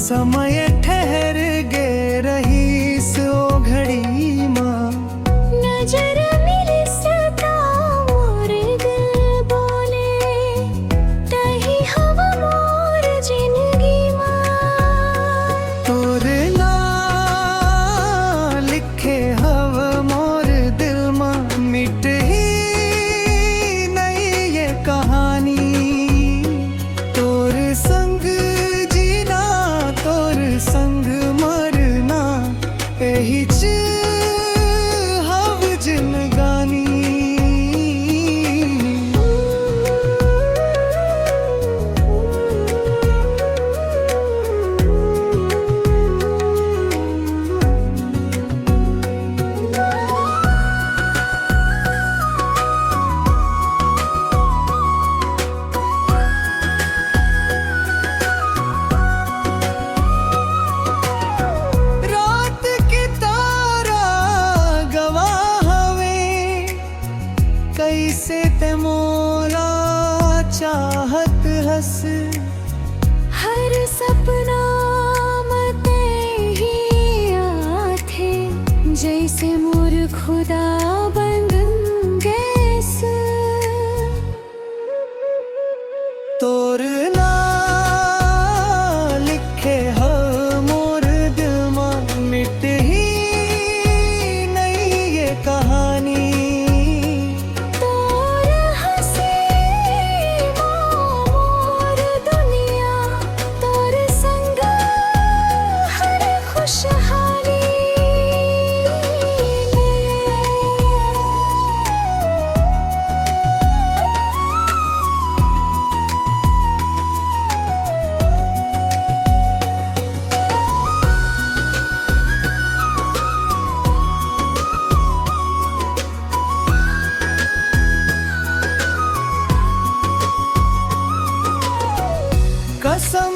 समय ठहर गे रही सो घड़ी माँ, नजर मिली सता मोर दिल बोले, तही हवा मोर जिंदगी माँ। तोरे ना लिखे हव मोर दिल माँ, मिट ही नहीं ये कहानी। तोर संग जीना तोर संग मरना, यही च हव जिंदगानी। रात की तारा गवाह हवे, कैसे ते मोला चाहत हस। हर सपना मते ही आथे, जैसे मोर खुदा बन गैस। तोर ना लिखे ह मोर दिल माँ, मिट ही नहीं ये कहानी। तोर हंसी मोर दुनिया, तोर संग हर खुशहाली। कसम